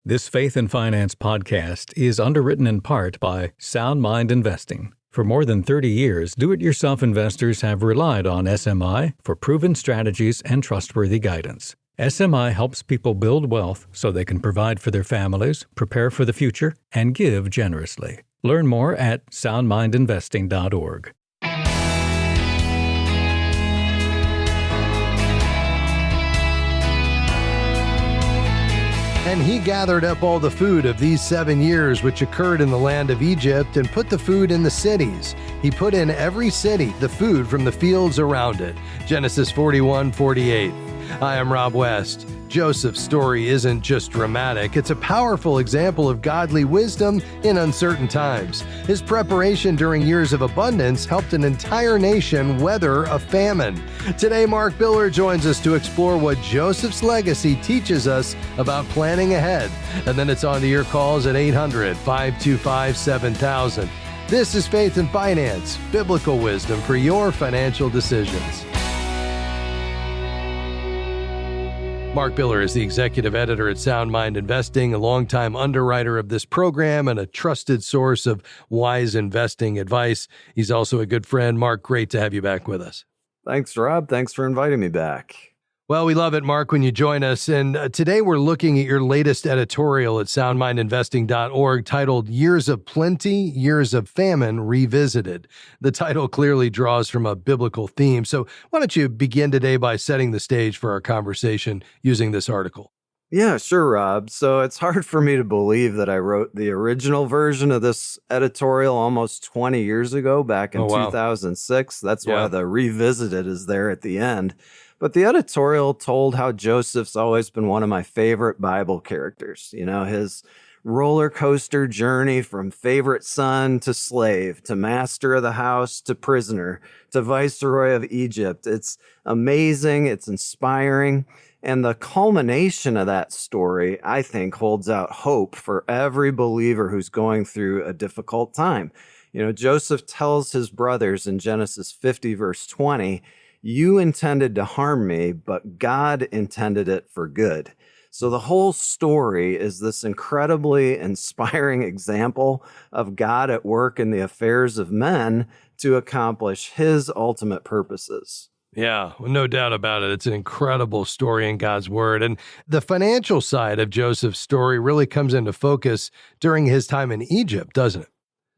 This Faith and Finance podcast is underwritten in part by Sound Mind Investing. For more than 30 years, do-it-yourself investors have relied on SMI for proven strategies and trustworthy guidance. SMI helps people build wealth so they can provide for their families, prepare for the future, and give generously. Learn more at soundmindinvesting.org. And he gathered up all the food of these 7 years which occurred in the land of Egypt and put the food in the cities. He put in every city the food from the fields around it. Genesis 41:48. I am Rob West. Joseph's story isn't just dramatic, it's a powerful example of godly wisdom in uncertain times. His preparation during years of abundance helped an entire nation weather a famine. Today, Mark Biller joins us to explore what Joseph's legacy teaches us about planning ahead. And then it's on to your calls at 800-525-7000. This is Faith and Finance, biblical wisdom for your financial decisions. Mark Biller is the executive editor at Sound Mind Investing, a longtime underwriter of this program and a trusted source of wise investing advice. He's also a good friend. Mark, great to have you back with us. Thanks, Rob. Thanks for inviting me back. Well, we love it, Mark, when you join us. And today we're looking at your latest editorial at soundmindinvesting.org titled Years of Plenty, Years of Famine Revisited. The title clearly draws from a biblical theme. So why don't you begin today by setting the stage for our conversation using this article? Yeah, sure, Rob. So it's hard for me to believe that I wrote the original version of this editorial almost 20 years ago, back in 2006. That's why the revisited is there at the end. But the editorial told how Joseph's always been one of my favorite Bible characters. You know, his roller coaster journey from favorite son to slave, to master of the house, to prisoner, to viceroy of Egypt. It's amazing. It's inspiring. And the culmination of that story, I think, holds out hope for every believer who's going through a difficult time. You know, Joseph tells his brothers in Genesis 50, verse 20, "You intended to harm me, but God intended it for good." So the whole story is this incredibly inspiring example of God at work in the affairs of men to accomplish his ultimate purposes. Yeah, no doubt about it. It's an incredible story in God's word. And the financial side of Joseph's story really comes into focus during his time in Egypt, doesn't it?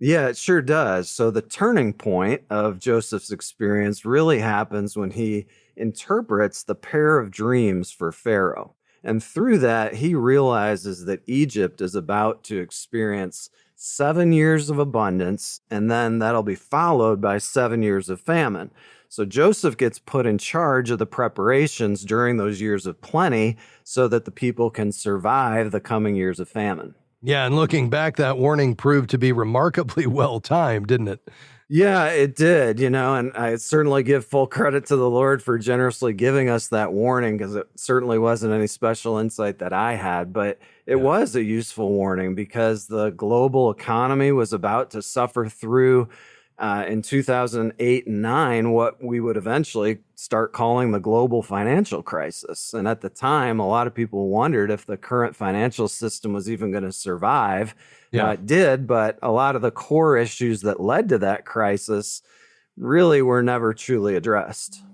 Yeah, it sure does. So the turning point of Joseph's experience really happens when he interprets the pair of dreams for Pharaoh. And through that, he realizes that Egypt is about to experience 7 years of abundance, and then that'll be followed by 7 years of famine. So Joseph gets put in charge of the preparations during those years of plenty so that the people can survive the coming years of famine. Yeah, and looking back, that warning proved to be remarkably well-timed, didn't it? Yeah, it did, you know, and I certainly give full credit to the Lord for generously giving us that warning, because it certainly wasn't any special insight that I had, but it was a useful warning because the global economy was about to suffer through in 2008 and 9, what we would eventually start calling the global financial crisis. And at the time, a lot of people wondered if the current financial system was even going to survive. It did, but a lot of the core issues that led to that crisis really were never truly addressed.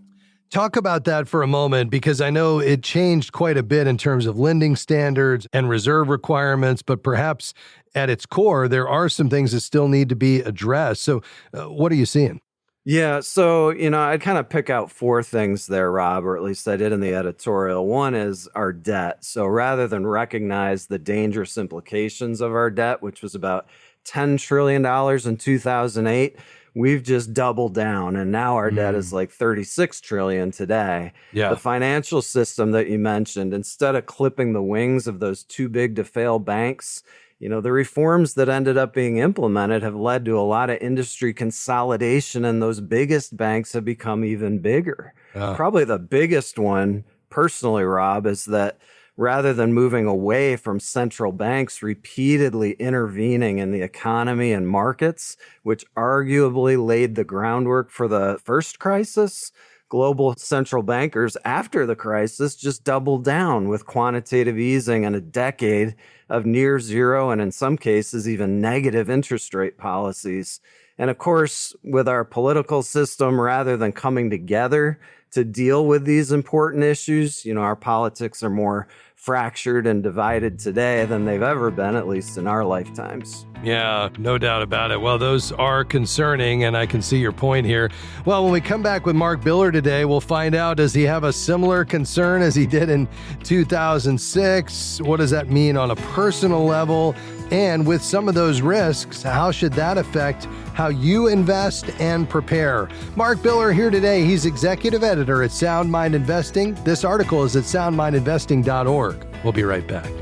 Talk about that for a moment, because I know it changed quite a bit in terms of lending standards and reserve requirements, but perhaps at its core, there are some things that still need to be addressed. So what are you seeing? Yeah, so, you know, I'd kind of pick out 4 things there, Rob, or at least I did in the editorial. One is our debt. So rather than recognize the dangerous implications of our debt, which was about $10 trillion in 2008, we've just doubled down, and now our debt is like 36 trillion today. The financial system that you mentioned, instead of clipping the wings of those too big to fail banks, you know, the reforms that ended up being implemented have led to a lot of industry consolidation, and those biggest banks have become even bigger. Probably the biggest one, personally, Rob, is that rather than moving away from central banks repeatedly intervening in the economy and markets, which arguably laid the groundwork for the first crisis, global central bankers after the crisis just doubled down with quantitative easing and a decade of near zero and in some cases even negative interest rate policies. And of course, with our political system, rather than coming together to deal with these important issues, our politics are more fractured and divided today than they've ever been, at least in our lifetimes. Yeah, no doubt about it. Well, those are concerning, and I can see your point here. Well, when we come back with Mark Biller today, we'll find out, does he have a similar concern as he did in 2006? What does that mean on a personal level? And with some of those risks, how should that affect how you invest and prepare? Mark Biller here today. He's executive editor at Sound Mind Investing. This article is at soundmindinvesting.org. We'll be right back.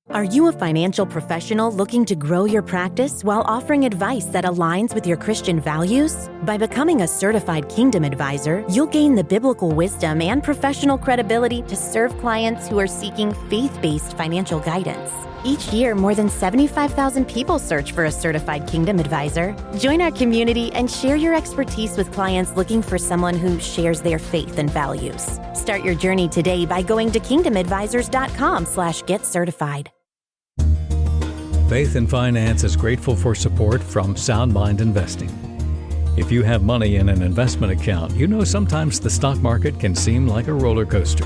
Are you a financial professional looking to grow your practice while offering advice that aligns with your Christian values? By becoming a certified Kingdom advisor, you'll gain the biblical wisdom and professional credibility to serve clients who are seeking faith-based financial guidance. Each year, more than 75,000 people search for a certified Kingdom advisor. Join our community and share your expertise with clients looking for someone who shares their faith and values. Start your journey today by going to kingdomadvisors.com/get-certified. Faith and Finance is grateful for support from Sound Mind Investing. If you have money in an investment account, sometimes the stock market can seem like a roller coaster.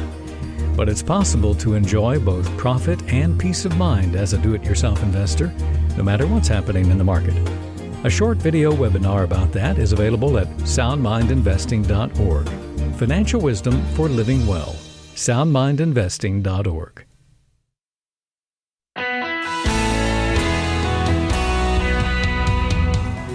But it's possible to enjoy both profit and peace of mind as a do-it-yourself investor, no matter what's happening in the market. A short video webinar about that is available at soundmindinvesting.org. Financial wisdom for living well. soundmindinvesting.org.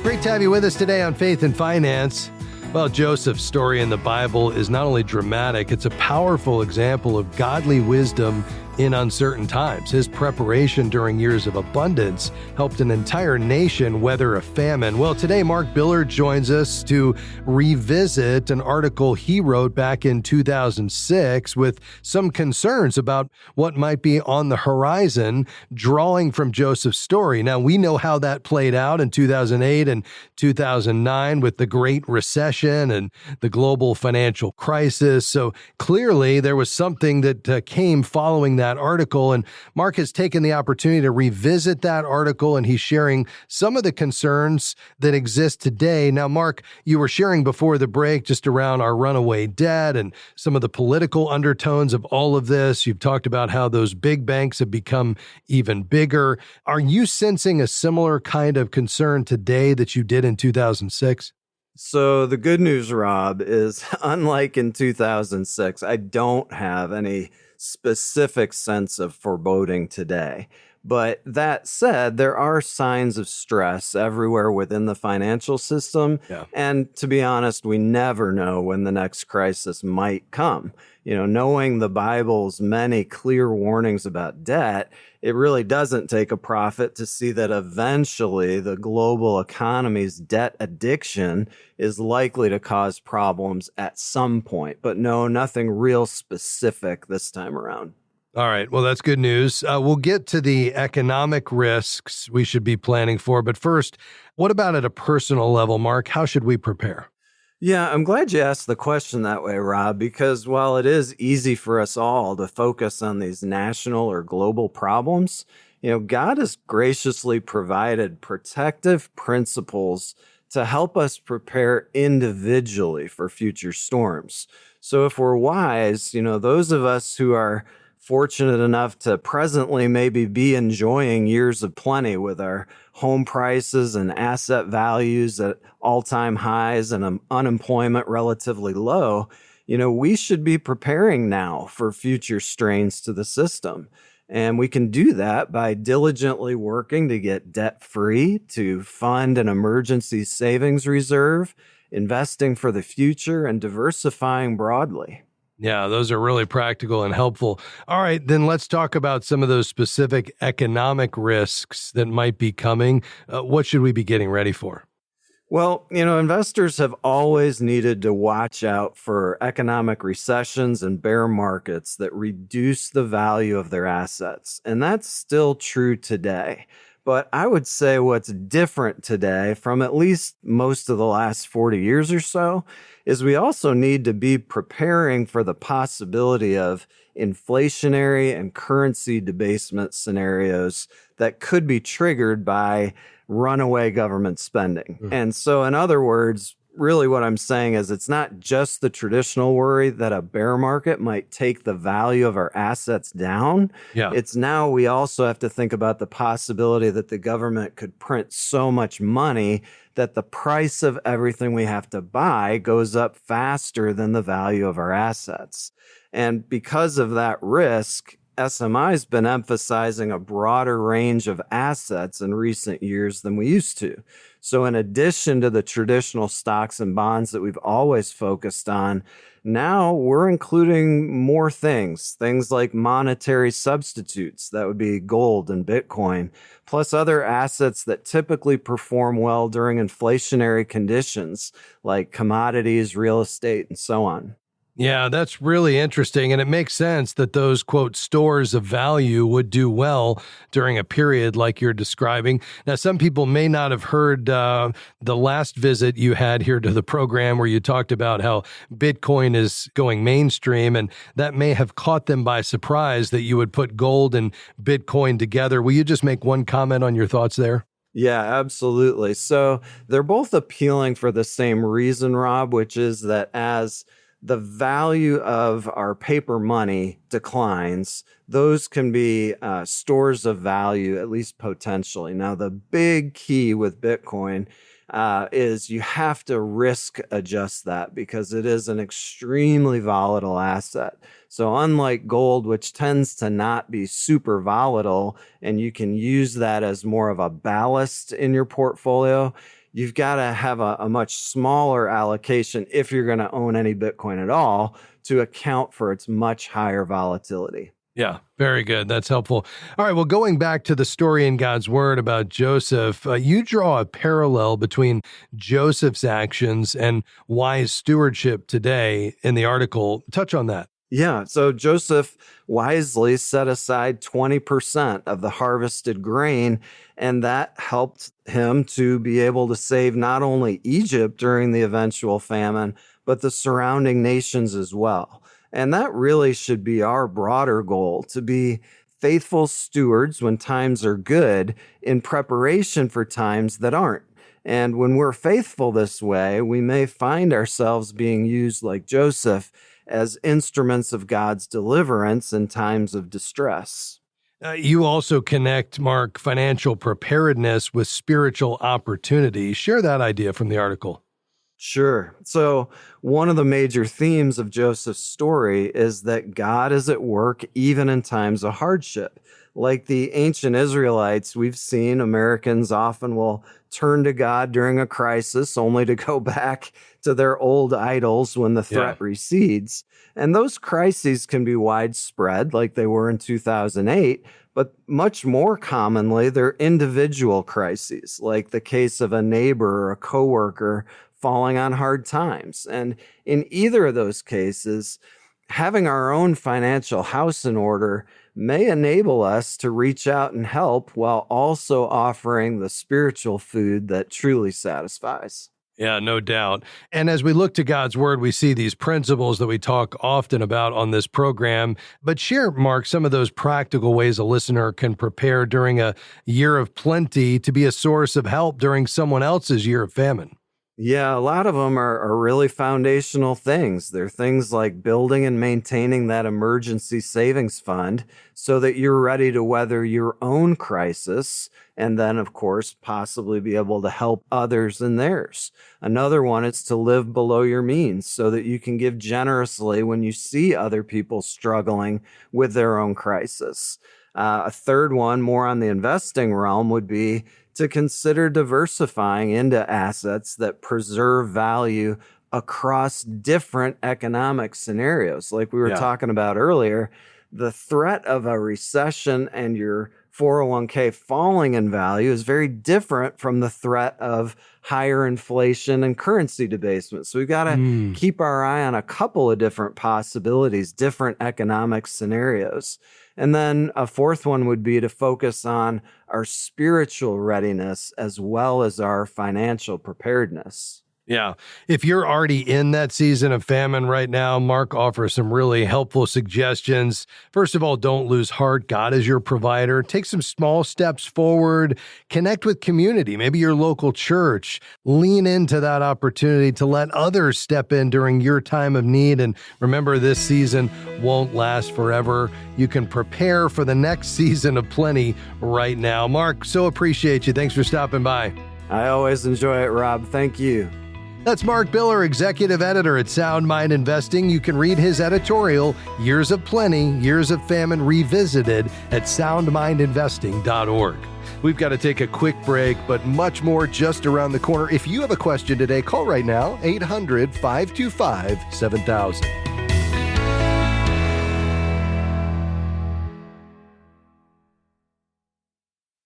Great to have you with us today on Faith and Finance. Well, Joseph's story in the Bible is not only dramatic, it's a powerful example of godly wisdom in uncertain times. His preparation during years of abundance helped an entire nation weather a famine. Well, today, Mark Biller joins us to revisit an article he wrote back in 2006 with some concerns about what might be on the horizon, drawing from Joseph's story. Now, we know how that played out in 2008 and 2009 with the Great Recession and the global financial crisis. So clearly, there was something that came following that article, and Mark has taken the opportunity to revisit that article, and he's sharing some of the concerns that exist today. Now, Mark, you were sharing before the break just around our runaway debt and some of the political undertones of all of this. You've talked about how those big banks have become even bigger. Are you sensing a similar kind of concern today that you did in 2006? So the good news, Rob, is unlike in 2006, I don't have any specific sense of foreboding today. But that said, there are signs of stress everywhere within the financial system. Yeah. And to be honest, we never know when the next crisis might come. Knowing the Bible's many clear warnings about debt, it really doesn't take a prophet to see that eventually the global economy's debt addiction is likely to cause problems at some point. But no, nothing real specific this time around. All right. Well, that's good news. We'll get to the economic risks we should be planning for. But first, what about at a personal level, Mark? How should we prepare? Yeah, I'm glad you asked the question that way, Rob, because while it is easy for us all to focus on these national or global problems, God has graciously provided protective principles to help us prepare individually for future storms. So if we're wise, those of us who are fortunate enough to presently maybe be enjoying years of plenty with our home prices and asset values at all-time highs and unemployment relatively low, we should be preparing now for future strains to the system. And we can do that by diligently working to get debt-free, to fund an emergency savings reserve, investing for the future, and diversifying broadly. Yeah, those are really practical and helpful. All right, then let's talk about some of those specific economic risks that might be coming. What should we be getting ready for? Well, investors have always needed to watch out for economic recessions and bear markets that reduce the value of their assets. And that's still true today. But I would say what's different today from at least most of the last 40 years or so is we also need to be preparing for the possibility of inflationary and currency debasement scenarios that could be triggered by runaway government spending. And so, in other words, really what I'm saying is it's not just the traditional worry that a bear market might take the value of our assets down. It's now we also have to think about the possibility that the government could print so much money that the price of everything we have to buy goes up faster than the value of our assets. And because of that risk, SMI's been emphasizing a broader range of assets in recent years than we used to. So in addition to the traditional stocks and bonds that we've always focused on, now we're including more things like monetary substitutes, that would be gold and Bitcoin, plus other assets that typically perform well during inflationary conditions like commodities, real estate, and so on. Yeah, that's really interesting. And it makes sense that those, quote, stores of value would do well during a period like you're describing. Now, some people may not have heard the last visit you had here to the program where you talked about how Bitcoin is going mainstream, and that may have caught them by surprise that you would put gold and Bitcoin together. Will you just make one comment on your thoughts there? Yeah, absolutely. So they're both appealing for the same reason, Rob, which is that as the value of our paper money declines, those can be stores of value, at least potentially. Now, the big key with Bitcoin is you have to risk adjust that because it is an extremely volatile asset. So unlike gold, which tends to not be super volatile, and you can use that as more of a ballast in your portfolio, you've got to have a much smaller allocation if you're going to own any Bitcoin at all to account for its much higher volatility. Yeah, very good. That's helpful. All right, well, going back to the story in God's Word about Joseph, you draw a parallel between Joseph's actions and wise stewardship today in the article. Touch on that. Yeah, so Joseph wisely set aside 20% of the harvested grain, and that helped him to be able to save not only Egypt during the eventual famine, but the surrounding nations as well. And that really should be our broader goal, to be faithful stewards when times are good in preparation for times that aren't. And when we're faithful this way, we may find ourselves being used like Joseph as instruments of God's deliverance in times of distress. You also connect, Mark, financial preparedness with spiritual opportunity. Share that idea from the article. Sure. So one of the major themes of Joseph's story is that God is at work even in times of hardship. Like the ancient Israelites, we've seen Americans often will turn to God during a crisis only to go back to their old idols when the threat recedes. And those crises can be widespread like they were in 2008, but much more commonly, they're individual crises, like the case of a neighbor or a coworker falling on hard times. And in either of those cases, having our own financial house in order may enable us to reach out and help while also offering the spiritual food that truly satisfies. Yeah, no doubt. And as we look to God's Word, we see these principles that we talk often about on this program. But share, Mark, some of those practical ways a listener can prepare during a year of plenty to be a source of help during someone else's year of famine. Yeah, a lot of them are really foundational things. They're things like building and maintaining that emergency savings fund so that you're ready to weather your own crisis and then, of course, possibly be able to help others in theirs. Another one is to live below your means so that you can give generously when you see other people struggling with their own crisis. A third one, more on the investing realm, would be to consider diversifying into assets that preserve value across different economic scenarios. Like we were talking about earlier, the threat of a recession and your 401k falling in value is very different from the threat of higher inflation and currency debasement. So we've got to keep our eye on a couple of different possibilities, different economic scenarios. And then a fourth one would be to focus on our spiritual readiness as well as our financial preparedness. Yeah. If you're already in that season of famine right now, Mark offers some really helpful suggestions. First of all, don't lose heart. God is your provider. Take some small steps forward. Connect with community, maybe your local church. Lean into that opportunity to let others step in during your time of need. And remember, this season won't last forever. You can prepare for the next season of plenty right now. Mark, so appreciate you. Thanks for stopping by. I always enjoy it, Rob. Thank you. That's Mark Biller, executive editor at Sound Mind Investing. You can read his editorial, Years of Plenty, Years of Famine Revisited, at soundmindinvesting.org. We've got to take a quick break, but much more just around the corner. If you have a question today, call right now, 800-525-7000.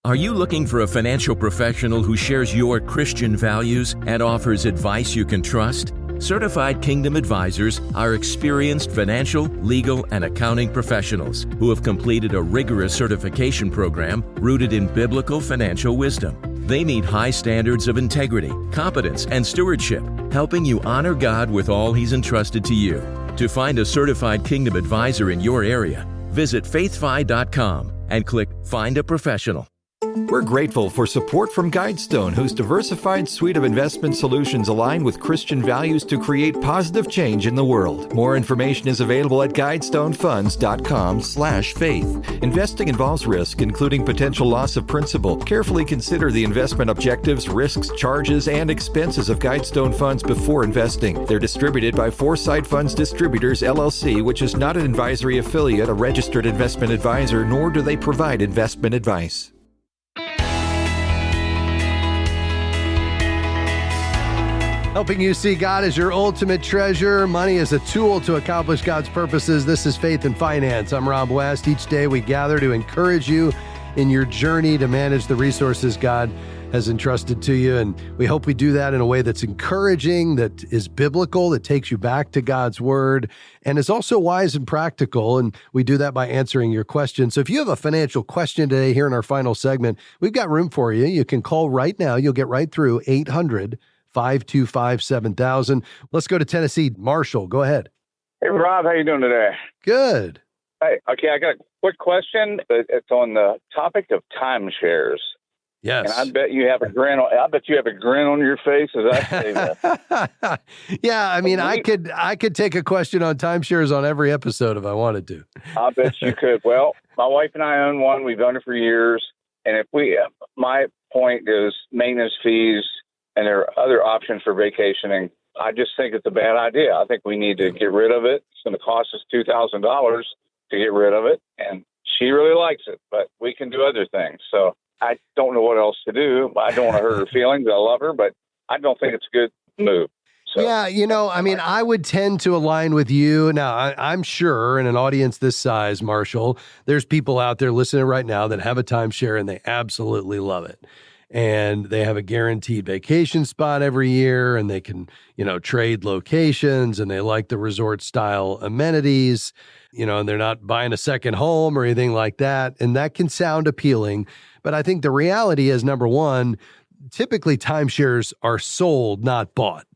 Are you looking for a financial professional who shares your Christian values and offers advice you can trust? Certified Kingdom Advisors are experienced financial, legal, and accounting professionals who have completed a rigorous certification program rooted in biblical financial wisdom. They meet high standards of integrity, competence, and stewardship, helping you honor God with all He's entrusted to you. To find a certified Kingdom Advisor in your area, visit faithfi.com and click Find a Professional. We're grateful for support from Guidestone, whose diversified suite of investment solutions align with Christian values to create positive change in the world. More information is available at guidestonefunds.com/faith. Investing involves risk, including potential loss of principal. Carefully consider the investment objectives, risks, charges, and expenses of Guidestone Funds before investing. They're distributed by Foresight Funds Distributors, LLC, which is not an advisory affiliate, a registered investment advisor, nor do they provide investment advice. Helping you see God as your ultimate treasure. Money is a tool to accomplish God's purposes. This is Faith and Finance. I'm Rob West. Each day we gather to encourage you in your journey to manage the resources God has entrusted to you. And we hope we do that in a way that's encouraging, that is biblical, that takes you back to God's word, and is also wise and practical. And we do that by answering your questions. So if you have a financial question today here in our final segment, we've got room for you. You can call right now. You'll get right through 800-525-7000. Let's go to Tennessee. Marshall, go ahead. Hey, Rob, how you doing today? Good. Hey, okay, I got a quick question. It's on the topic of timeshares. Yes. And I bet you have a grin on your face as I say that. Yeah, I mean, I could take a question on timeshares on every episode if I wanted to. I bet you could. Well, my wife and I own one. We've owned it for years. And my point is maintenance fees, and there are other options for vacationing. I just think it's a bad idea. I think we need to get rid of it. It's going to cost us $2,000 to get rid of it. And she really likes it, but we can do other things. So I don't know what else to do. I don't want to hurt her feelings. I love her, but I don't think it's a good move. So, yeah, I would tend to align with you. Now, I'm sure in an audience this size, Marshall, there's people out there listening right now that have a timeshare and they absolutely love it. And they have a guaranteed vacation spot every year, and they can, trade locations, and they like the resort style amenities, and they're not buying a second home or anything like that. And that can sound appealing. But I think the reality is, number one, typically timeshares are sold, not bought.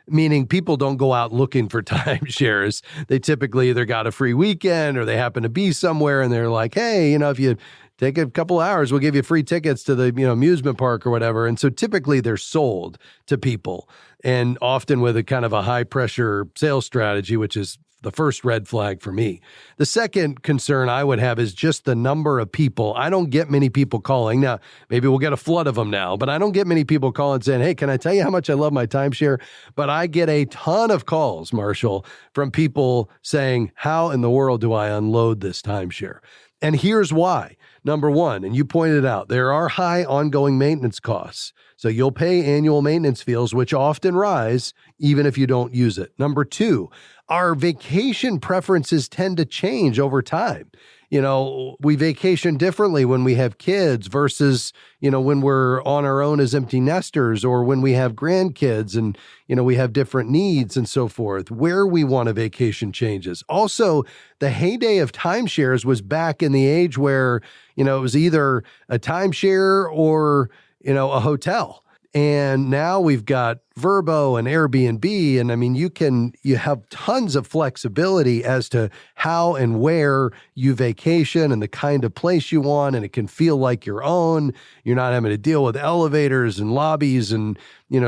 Meaning people don't go out looking for timeshares. They typically either got a free weekend or they happen to be somewhere and they're like, hey, if you take a couple hours, we'll give you free tickets to the amusement park or whatever. And so typically they're sold to people, and often with a kind of a high pressure sales strategy, which is the first red flag for me. The second concern I would have is just the number of people. I don't get many people calling. Now, maybe we'll get a flood of them now, but I don't get many people calling saying, hey, can I tell you how much I love my timeshare? But I get a ton of calls, Marshall, from people saying, how in the world do I unload this timeshare? And here's why. Number one, and you pointed out, there are high ongoing maintenance costs. So you'll pay annual maintenance fees, which often rise even if you don't use it. Number two, our vacation preferences tend to change over time. We vacation differently when we have kids versus, when we're on our own as empty nesters, or when we have grandkids and, we have different needs and so forth. Where we want a vacation changes. Also, the heyday of timeshares was back in the age where, it was either a timeshare or, a hotel. And now we've got Vrbo and Airbnb. And I mean, you have tons of flexibility as to how and where you vacation and the kind of place you want. And it can feel like your own. You're not having to deal with elevators and lobbies and,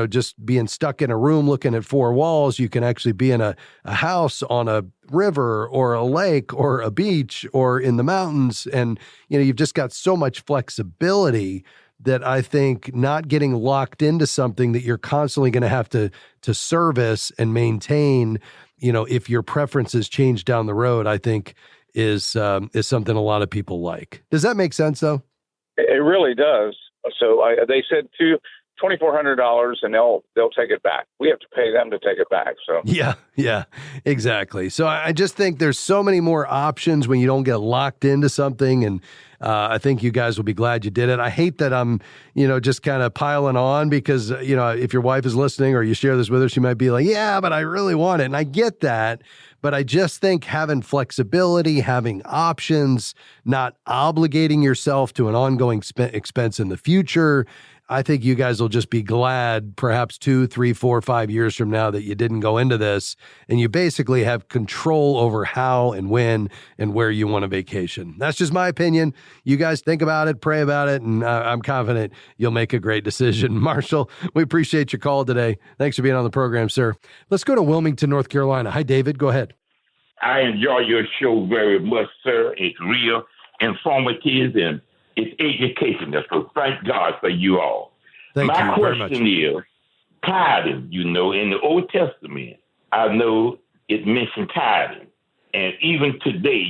just being stuck in a room looking at four walls. You can actually be in a house on a river or a lake or a beach or in the mountains. And, you've just got so much flexibility that I think not getting locked into something that you're constantly going to have to service and maintain, if your preferences change down the road, I think is something a lot of people like. Does that make sense though? It really does. So they said $2,400 and they'll take it back. We have to pay them to take it back. So yeah, exactly. So I just think there's so many more options when you don't get locked into something, and I think you guys will be glad you did it. I hate that I'm, just kind of piling on because, if your wife is listening or you share this with her, she might be like, yeah, but I really want it. And I get that. But I just think having flexibility, having options, not obligating yourself to an ongoing expense in the future, I think you guys will just be glad perhaps 2, 3, 4, 5 years from now that you didn't go into this, and you basically have control over how and when and where you want a vacation. That's just my opinion. You guys think about it, pray about it, and I'm confident you'll make a great decision. Marshall, we appreciate your call today. Thanks for being on the program, sir. Let's go to Wilmington, North Carolina. Hi, David. Go ahead. I enjoy your show very much, sir. It's real, informative, and it's educational. So thank God for you all. Thank My you very much. question is, tithing, in the Old Testament, I know it mentioned tithing. And even today,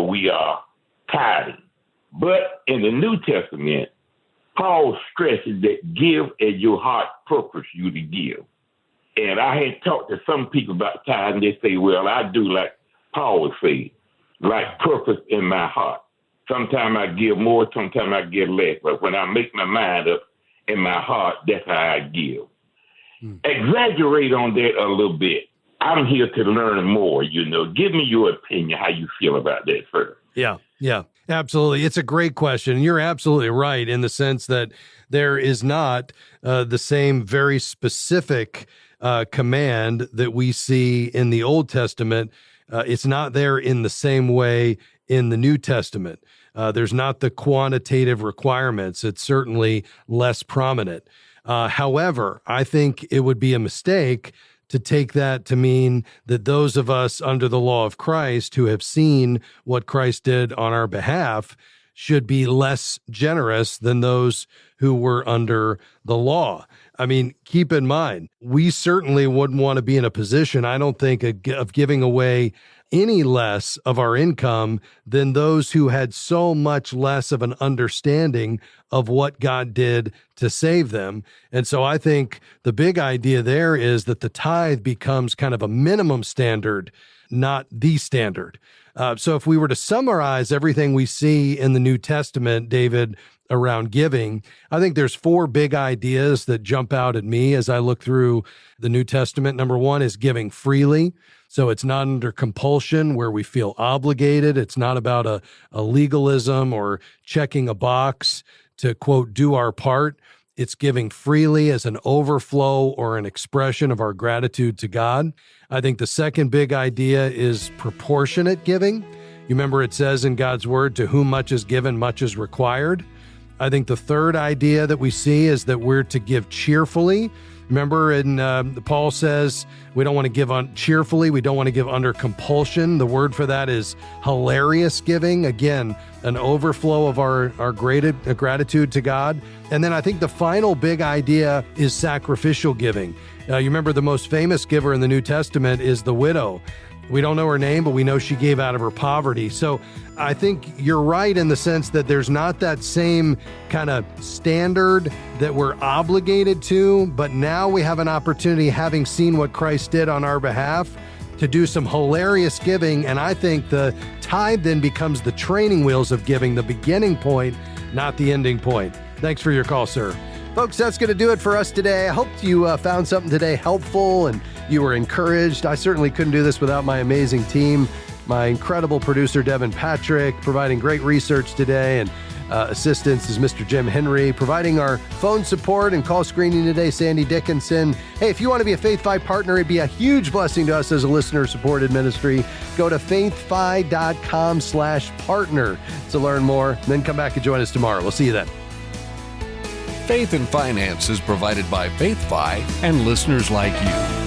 we are tithing. But in the New Testament, Paul stresses that give as your heart purpose you to give. And I had talked to some people about tithing. They say, well, I do like Paul would say, like purpose in my heart. Sometimes I give more, sometimes I give less. But when I make my mind up in my heart, that's how I give. Exaggerate on that a little bit. I'm here to learn more, Give me your opinion, how you feel about that, sir. Yeah, absolutely. It's a great question. And you're absolutely right in the sense that there is not the same very specific command that we see in the Old Testament. It's not there in the same way in the New Testament. There's not the quantitative requirements. It's certainly less prominent. However, I think it would be a mistake to take that to mean that those of us under the law of Christ who have seen what Christ did on our behalf should be less generous than those who were under the law. I mean, keep in mind, we certainly wouldn't want to be in a position, I don't think, of giving away any less of our income than those who had so much less of an understanding of what God did to save them. And so I think the big idea there is that the tithe becomes kind of a minimum standard, not the standard. So if we were to summarize everything we see in the New Testament, David, around giving, I think there's 4 big ideas that jump out at me as I look through the New Testament. Number 1 is giving freely. So it's not under compulsion where we feel obligated. It's not about a legalism or checking a box to, quote, do our part. It's giving freely as an overflow or an expression of our gratitude to God. I think the second big idea is proportionate giving. You remember it says in God's word, to whom much is given, much is required. I think the third idea that we see is that we're to give cheerfully. Remember, Paul says we don't want to give cheerfully. We don't want to give under compulsion. The word for that is hilarious giving. Again, an overflow of our gratitude to God. And then I think the final big idea is sacrificial giving. You remember the most famous giver in the New Testament is the widow. We don't know her name, but we know she gave out of her poverty. So I think you're right in the sense that there's not that same kind of standard that we're obligated to, but now we have an opportunity, having seen what Christ did on our behalf, to do some hilarious giving. And I think the tithe then becomes the training wheels of giving, the beginning point, not the ending point. Thanks for your call, sir. Folks, that's going to do it for us today. I hope you found something today helpful and you were encouraged. I certainly couldn't do this without my amazing team, my incredible producer, Devin Patrick, providing great research today, and assistance is Mr. Jim Henry, providing our phone support and call screening today, Sandy Dickinson. Hey, if you want to be a FaithFi partner, it'd be a huge blessing to us as a listener-supported ministry. Go to faithfi.com/partner to learn more, and then come back and join us tomorrow. We'll see you then. Faith and Finance is provided by FaithFi and listeners like you.